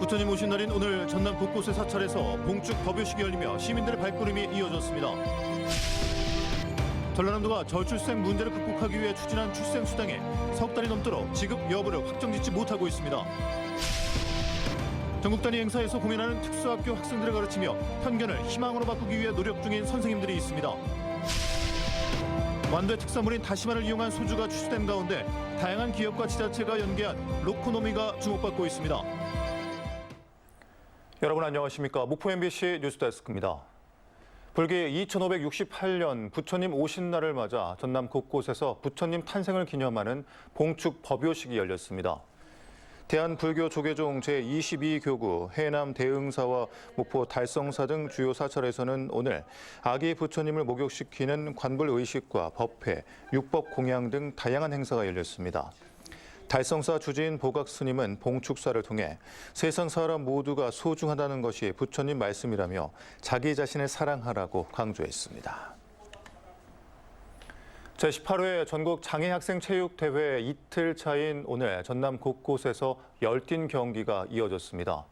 부처님 오신 날인 오늘 전남 곳곳의 사찰에서 봉축 법요식이 열리며 시민들의 발걸음이 이어졌습니다. 전라남도가 저출생 문제를 극복하기 위해 추진한 출생수당에 석 달이 넘도록 지급 여부를 확정짓지 못하고 있습니다. 전국 단위 행사에서 고민하는 특수학교 학생들을 가르치며 편견을 희망으로 바꾸기 위해 노력 중인 선생님들이 있습니다. 완도의 특산물인 다시마를 이용한 소주가 출시된 가운데 다양한 기업과 지자체가 연계한 로코노미가 주목받고 있습니다. 여러분 안녕하십니까? 목포 MBC 뉴스데스크입니다. 불기 2568년 부처님 오신 날을 맞아 전남 곳곳에서 부처님 탄생을 기념하는 봉축 법요식이 열렸습니다. 대한불교조계종 제22교구, 해남 대흥사와 목포 달성사 등 주요 사찰에서는 오늘 아기 부처님을 목욕시키는 관불의식과 법회, 육법공양 등 다양한 행사가 열렸습니다. 달성사 주지인 보각스님은 봉축사를 통해 세상 사람 모두가 소중하다는 것이 부처님 말씀이라며 자기 자신을 사랑하라고 강조했습니다. 제18회 전국 장애학생체육대회 이틀 차인 오늘 전남 곳곳에서 열띤 경기가 이어졌습니다.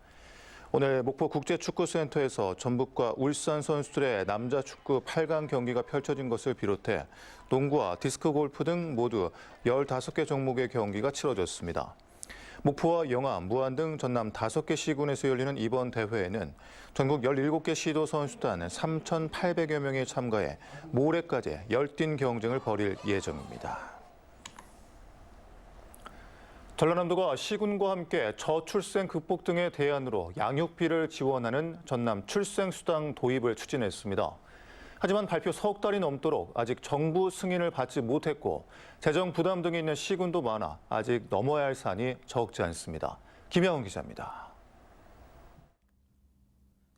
오늘 목포 국제축구센터에서 전북과 울산 선수들의 남자 축구 8강 경기가 펼쳐진 것을 비롯해 농구와 디스크 골프 등 모두 15개 종목의 경기가 치러졌습니다. 목포와 영암, 무안 등 전남 5개 시군에서 열리는 이번 대회에는 전국 17개 시도 선수단 3,800여 명이 참가해 모레까지 열띤 경쟁을 벌일 예정입니다. 전라남도가 시군과 함께 저출생 극복 등의 대안으로 양육비를 지원하는 전남 출생수당 도입을 추진했습니다. 하지만 발표 석 달이 넘도록 아직 정부 승인을 받지 못했고 재정 부담 등이 있는 시군도 많아 아직 넘어야 할 산이 적지 않습니다. 김영훈 기자입니다.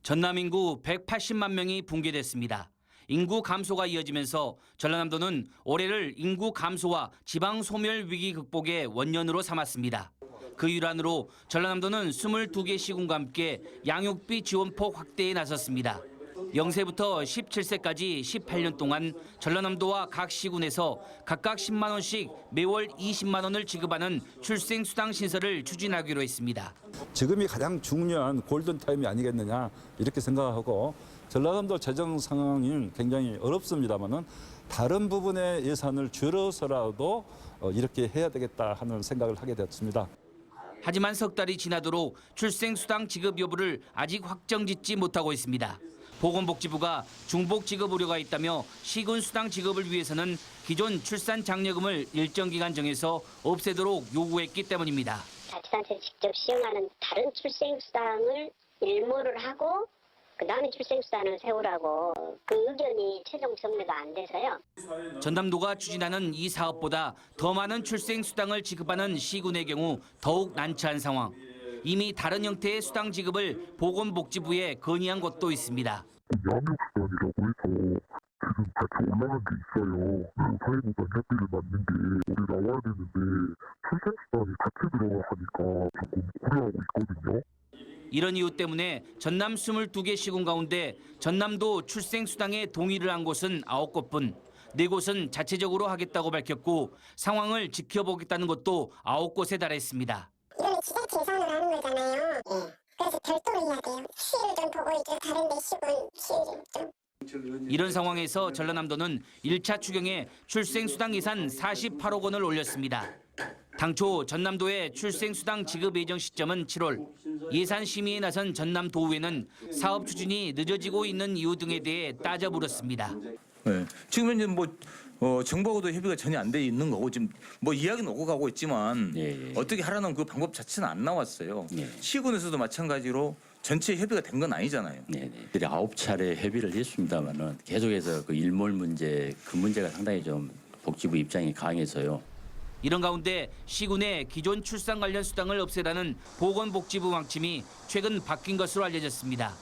전남 인구 180만 명이 붕괴됐습니다. 인구 감소가 이어지면서 전라남도는 올해를 인구 감소와 지방 소멸 위기 극복의 원년으로 삼았습니다. 그 일환으로 전라남도는 22개 시군과 함께 양육비 지원폭 확대에 나섰습니다. 0세부터 17세까지 18년 동안 전라남도와 각 시군에서 각각 10만 원씩 매월 20만 원을 지급하는 출생수당 신설을 추진하기로 했습니다. 지금이 가장 중요한 골든타임이 아니겠느냐 이렇게 생각하고 전라남도 재정 상황이 굉장히 어렵습니다만은 다른 부분의 예산을 줄여서라도 이렇게 해야 되겠다 하는 생각을 하게 되었습니다. 하지만 석 달이 지나도록 출생수당 지급 여부를 아직 확정짓지 못하고 있습니다. 보건복지부가 중복 지급 우려가 있다며 시군 수당 지급을 위해서는 기존 출산 장려금을 일정 기간 정해서 없애도록 요구했기 때문입니다. 자치단체를 직접 시행하는 다른 출생수당을 일모를 하고 그다음에 출생수단을 세우라고 그 의견이 최종 정리가 안 돼서요. 전남도가 추진하는 이 사업보다 더 많은 출생수당을 지급하는 시군의 경우 더욱 난처한 상황. 이미 다른 형태의 수당 지급을 보건복지부에 건의한 곳도 있습니다. 양육수단이라고 해서 지금 같이 올라간 게 있어요. 사회보장 협의를 맞는 게 우리 나와야 되는데 출생수단이 같이 들어가니까 조금 고려하고 있거든요. 이런 이유 때문에 전남 22개 시군 가운데 전남도 출생수당에 동의를 한 곳은 9곳뿐 4곳은 자체적으로 하겠다고 밝혔고 상황을 지켜보겠다는 곳도 9곳에 달했습니다. 이건 지자체 예산을 하는 거잖아요. 그래서 별도로 해야 돼요. 수위를 좀 보고 이제 다른 데 시군 수위를 좀. 이런 상황에서 전라남도는 1차 추경에 출생수당 예산 48억 원을 올렸습니다. 당초 전남도의 출생수당 지급 예정 시점은 7월. 예산 심의에 나선 전남도의회는 사업 추진이 늦어지고 있는 이유 등에 대해 따져 물었습니다. 네. 지금 현재 정부하고도 협의가 전혀 안 돼 있는 거고 지금 이야기는 오고 가고 있지만 어떻게 하라는 그 방법 자체는 안 나왔어요. 시군에서도 마찬가지로 전체 협의가 된 건 아니잖아요. 네. 9차례 협의를 했습니다만은 계속해서 그 일몰 문제, 그 문제가 상당히 좀 복지부 입장이 강해서요. 이런 가운데 시군의 기존 출산 관련 수당을 없애라는 보건복지부 방침이 최근 바뀐 것으로 알려졌습니다.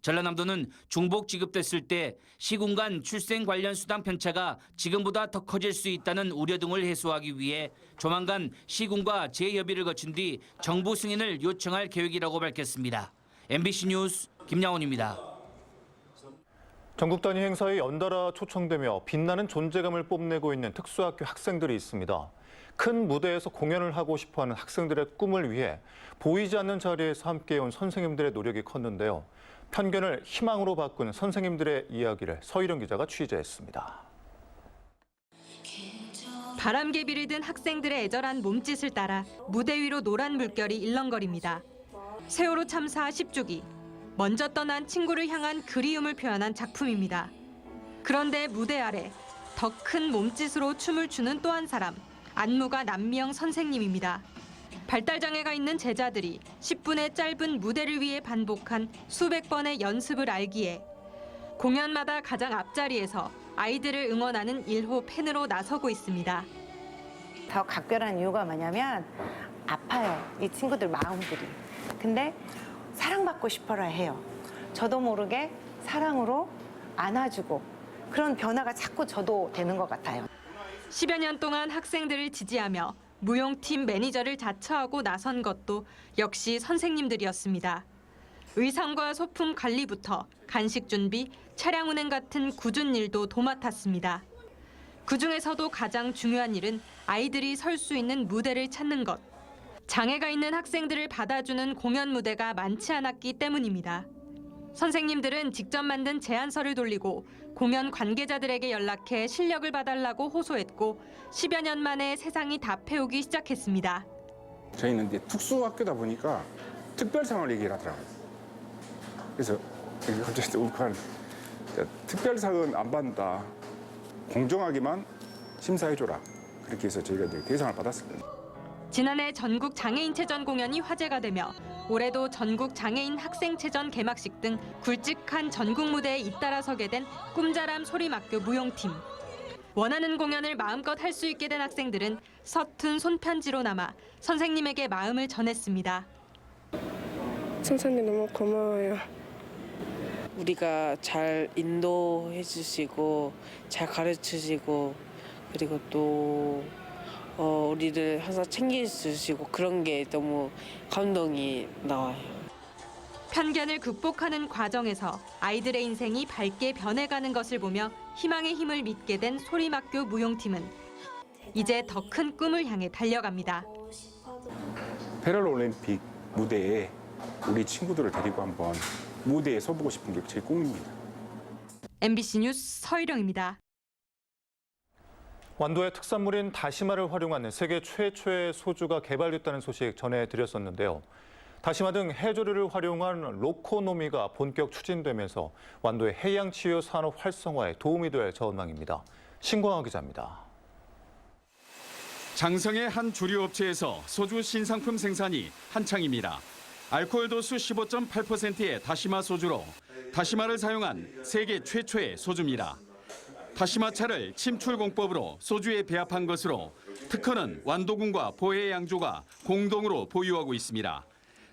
전라남도는 중복 지급됐을 때 시군 간 출생 관련 수당 편차가 지금보다 더 커질 수 있다는 우려 등을 해소하기 위해 조만간 시군과 재협의를 거친 뒤 정부 승인을 요청할 계획이라고 밝혔습니다. MBC 뉴스 김양훈입니다. 전국 단위 행사에 연달아 초청되며 빛나는 존재감을 뽐내고 있는 특수학교 학생들이 있습니다. 큰 무대에서 공연을 하고 싶어하는 학생들의 꿈을 위해 보이지 않는 자리에서 함께해온 선생님들의 노력이 컸는데요. 편견을 희망으로 바꾼 선생님들의 이야기를 서희령 기자가 취재했습니다. 바람개비를 든 학생들의 애절한 몸짓을 따라 무대 위로 노란 물결이 일렁거립니다. 세월호 참사 10주기, 먼저 떠난 친구를 향한 그리움을 표현한 작품입니다. 그런데 무대 아래 더 큰 몸짓으로 춤을 추는 또 한 사람, 안무가 남미영 선생님입니다. 발달장애가 있는 제자들이 10분의 짧은 무대를 위해 반복한 수백 번의 연습을 알기에 공연마다 가장 앞자리에서 아이들을 응원하는 1호 팬으로 나서고 있습니다. 더 각별한 이유가 뭐냐면 아파요, 이 친구들 마음들이. 근데 사랑받고 싶어라 해요. 저도 모르게 사랑으로 안아주고 그런 변화가 자꾸 저도 되는 것 같아요. 10여 년 동안 학생들을 지지하며 무용팀 매니저를 자처하고 나선 것도 역시 선생님들이었습니다. 의상과 소품 관리부터 간식 준비, 차량 운행 같은 굳은 일도 도맡았습니다. 그중에서도 가장 중요한 일은 아이들이 설 수 있는 무대를 찾는 것. 장애가 있는 학생들을 받아주는 공연 무대가 많지 않았기 때문입니다. 선생님들은 직접 만든 제안서를 돌리고 공연 관계자들에게 연락해 실력을 봐달라고 호소했고 10여 년 만에 세상이 다 패오기 시작했습니다. 저희는 이제 특수학교다 보니까 특별상을 얘기를 하더라고요. 그래서 갑자기 울컥하는 특별상은 안 받는다. 공정하게만 심사해줘라. 그렇게 해서 저희가 이제 대상을 받았습니다. 지난해 전국 장애인체전 공연이 화제가 되며 올해도 전국 장애인 학생체전 개막식 등 굵직한 전국 무대에 잇따라서게 된 꿈자람 소림학교 무용팀. 원하는 공연을 마음껏 할 수 있게 된 학생들은 서툰 손편지로 남아 선생님에게 마음을 전했습니다. 선생님 너무 고마워요. 우리가 잘 인도해 주시고 잘 가르치시고 그리고 또 우리를 항상 챙겨주시고 그런 게 너무 감동이 나와요. 편견을 극복하는 과정에서 아이들의 인생이 밝게 변해가는 것을 보며 희망의 힘을 믿게 된 소림학교 무용팀은 이제 더 큰 꿈을 향해 달려갑니다. 패럴올림픽 무대에 우리 친구들을 데리고 한번 무대에 서보고 싶은 게 제 꿈입니다. MBC 뉴스 서희령입니다. 완도의 특산물인 다시마를 활용하는 세계 최초의 소주가 개발됐다는 소식 전해드렸었는데요. 다시마 등 해조류를 활용한 로코노미가 본격 추진되면서 완도의 해양치유 산업 활성화에 도움이 될 전망입니다. 신광화 기자입니다. 장성의 한 주류업체에서 소주 신상품 생산이 한창입니다. 알코올 도수 15.8%의 다시마 소주로 다시마를 사용한 세계 최초의 소주입니다. 다시마차를 침출공법으로 소주에 배합한 것으로 특허는 완도군과 보혜양조가 공동으로 보유하고 있습니다.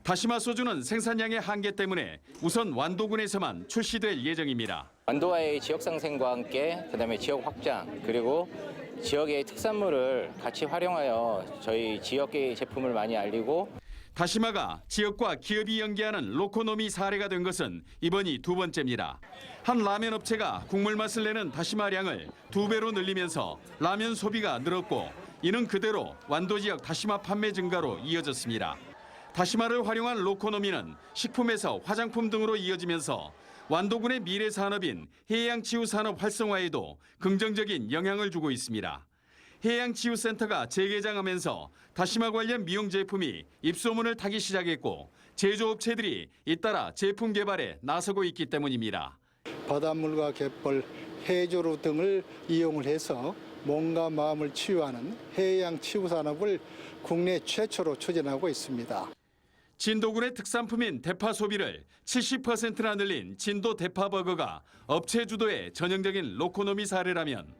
다시마 소주는 생산량의 한계 때문에 우선 완도군에서만 출시될 예정입니다. 완도와의 지역 상생과 함께 그다음에 지역 확장 그리고 지역의 특산물을 같이 활용하여 저희 지역의 제품을 많이 알리고 다시마가 지역과 기업이 연계하는 로코노미 사례가 된 것은 이번이 두 번째입니다. 한 라면 업체가 국물 맛을 내는 다시마량을 2배로 늘리면서 라면 소비가 늘었고 이는 그대로 완도 지역 다시마 판매 증가로 이어졌습니다. 다시마를 활용한 로코노미는 식품에서 화장품 등으로 이어지면서 완도군의 미래 산업인 해양치유 산업 활성화에도 긍정적인 영향을 주고 있습니다. 해양치유센터가 재개장하면서 다시마 관련 미용 제품이 입소문을 타기 시작했고 제조업체들이 잇따라 제품 개발에 나서고 있기 때문입니다. 바닷물과 갯벌, 해조류 등을 이용을 해서 몸과 마음을 치유하는 해양치유 산업을 국내 최초로 추진하고 있습니다. 진도군의 특산품인 대파 소비를 70%나 늘린 진도 대파버거가 업체 주도의 전형적인 로코노미 사례라면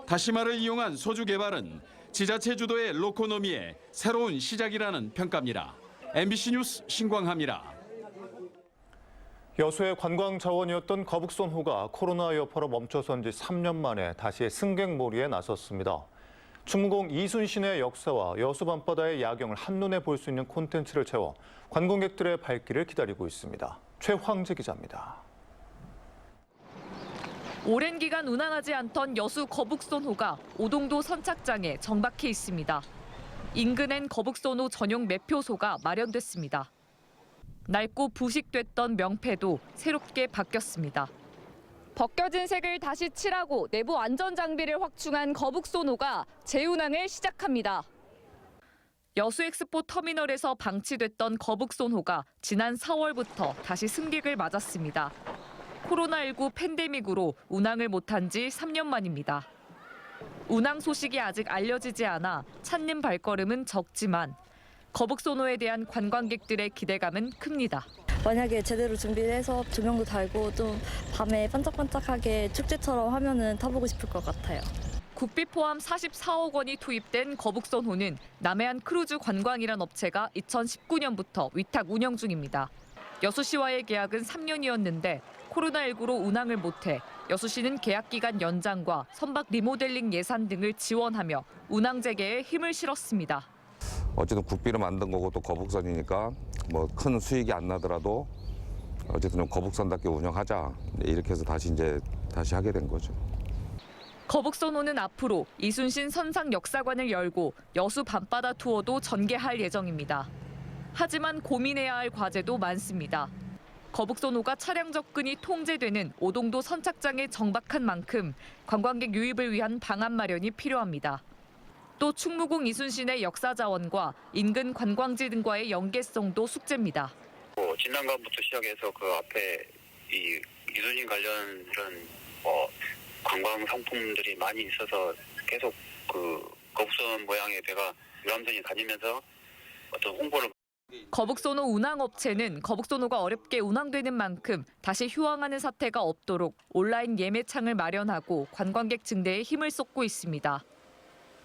다시마를 이용한 소주 개발은 지자체 주도의 로코노미의 새로운 시작이라는 평가입니다. MBC 뉴스 신광하입니다. 여수의 관광 자원이었던 거북선호가 코로나 여파로 멈춰선 지 3년 만에 다시 승객몰이에 나섰습니다. 충무공 이순신의 역사와 여수 밤바다의 야경을 한눈에 볼 수 있는 콘텐츠를 채워 관광객들의 발길을 기다리고 있습니다. 최황재 기자입니다. 오랜 기간 운항하지 않던 여수 거북선호가 오동도 선착장에 정박해 있습니다. 인근엔 거북선호 전용 매표소가 마련됐습니다. 낡고 부식됐던 명패도 새롭게 바뀌었습니다. 벗겨진 색을 다시 칠하고 내부 안전장비를 확충한 거북선호가 재운항을 시작합니다. 여수엑스포 터미널에서 방치됐던 거북선호가 지난 4월부터 다시 승객을 맞았습니다. 코로나19 팬데믹으로 운항을 못한 지 3년 만입니다. 운항 소식이 아직 알려지지 않아 찾는 발걸음은 적지만 거북선호에 대한 관광객들의 기대감은 큽니다. 만약에 제대로 준비를 해서 조명도 달고 좀 밤에 반짝반짝하게 축제처럼 하면은 타보고 싶을 것 같아요. 국비 포함 44억 원이 투입된 거북선호는 남해안 크루즈 관광이란 업체가 2019년부터 위탁 운영 중입니다. 여수시와의 계약은 3년이었는데 코로나19로 운항을 못해 여수시는 계약 기간 연장과 선박 리모델링 예산 등을 지원하며 운항 재개에 힘을 실었습니다. 어쨌든 국비로 만든 거고 또 거북선이니까 뭐 큰 수익이 안 나더라도 어쨌든 좀 거북선답게 운영하자 이렇게 해서 다시 하게 된 거죠. 거북선호는 앞으로 이순신 선상 역사관을 열고 여수 밤바다 투어도 전개할 예정입니다. 하지만 고민해야 할 과제도 많습니다. 거북선호가 차량 접근이 통제되는 오동도 선착장에 정박한 만큼 관광객 유입을 위한 방안 마련이 필요합니다. 또 충무공 이순신의 역사 자원과 인근 관광지 등과의 연계성도 숙제입니다. 진난관부터 시작해서 그 앞에 이 이순신 관련 이런 관광 상품들이 많이 있어서 계속 그 거북선 모양의 배가 유람선이 다니면서 어떤 홍보를. 거북선호 운항업체는 거북선호가 어렵게 운항되는 만큼 다시 휴항하는 사태가 없도록 온라인 예매창을 마련하고 관광객 증대에 힘을 쏟고 있습니다.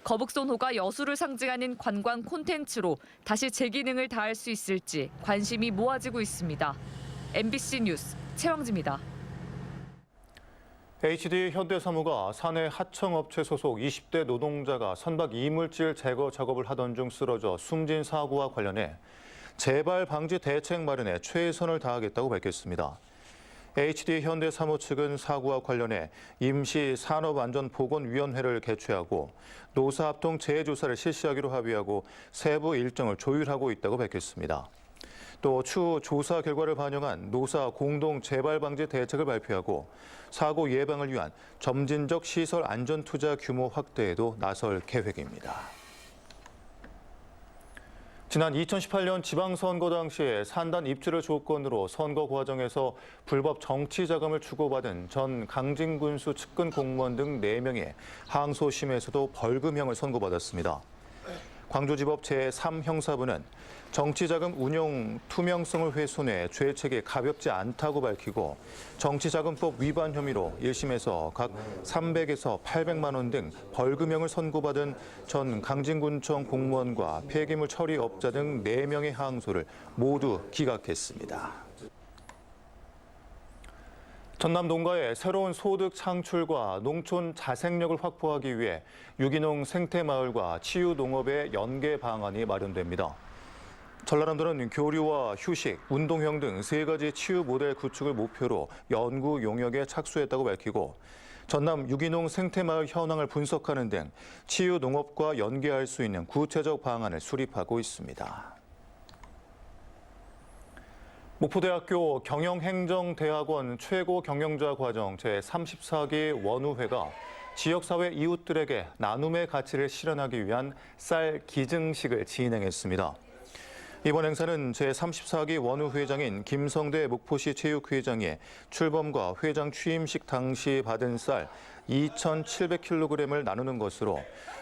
거북선호가 여수를 상징하는 관광 콘텐츠로 다시 제 기능을 다할 수 있을지 관심이 모아지고 있습니다. MBC 뉴스 최왕지입니다. HD 현대사무가 사내 하청업체 소속 20대 노동자가 선박 이물질 제거 작업을 하던 중 쓰러져 숨진 사고와 관련해 재발 방지 대책 마련에 최선을 다하겠다고 밝혔습니다. HD 현대사무 측은 사고와 관련해 임시 산업안전보건위원회를 개최하고 노사합동 재조사를 실시하기로 합의하고 세부 일정을 조율하고 있다고 밝혔습니다. 또 추후 조사 결과를 반영한 노사 공동 재발 방지 대책을 발표하고 사고 예방을 위한 점진적 시설 안전 투자 규모 확대에도 나설 계획입니다. 지난 2018년 지방선거 당시에 산단 입주를 조건으로 선거 과정에서 불법 정치 자금을 주고받은 전 강진군수 측근 공무원 등 4명의 항소심에서도 벌금형을 선고받았습니다. 광주지법 제3형사부는 정치자금 운용 투명성을 훼손해 죄책이 가볍지 않다고 밝히고 정치자금법 위반 혐의로 1심에서 각 300에서 800만 원 등 벌금형을 선고받은 전 강진군청 공무원과 폐기물 처리업자 등 4명의 항소를 모두 기각했습니다. 전남 농가의 새로운 소득 창출과 농촌 자생력을 확보하기 위해 유기농 생태마을과 치유농업의 연계 방안이 마련됩니다. 전라남도는 교류와 휴식, 운동형 등 3가지 치유 모델 구축을 목표로 연구 용역에 착수했다고 밝히고 전남 유기농 생태마을 현황을 분석하는 등 치유 농업과 연계할 수 있는 구체적 방안을 수립하고 있습니다. 목포대학교 경영행정대학원 최고경영자 과정 제34기 원우회가 지역사회 이웃들에게 나눔의 가치를 실현하기 위한 쌀 기증식을 진행했습니다. 이번 행사는 제34기 원우회장인 김성대 목포시 체육회장이 출범과 회장 취임식 당시 받은 쌀 2,700kg을 나누는 것으로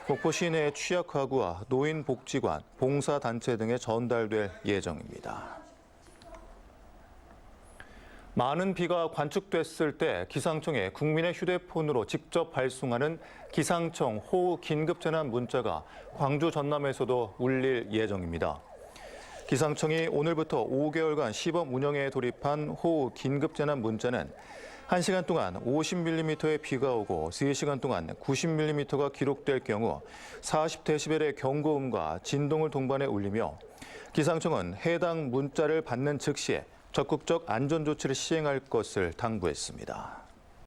목포시 내 취약가구와 노인복지관, 봉사단체 등에 전달될 예정입니다. 많은 비가 관측됐을 때 기상청에 국민의 휴대폰으로 직접 발송하는 기상청 호우 긴급재난 문자가 광주 전남에서도 울릴 예정입니다. 기상청이 오늘부터 5개월간 시범 운영에 돌입한 호우 긴급재난 문자는 1시간 동안 50mm의 비가 오고 3시간 동안 90mm가 기록될 경우 40데시벨의 경고음과 진동을 동반해 울리며 기상청은 해당 문자를 받는 즉시에 적극적 안전조치를 시행할 것을 당부했습니다.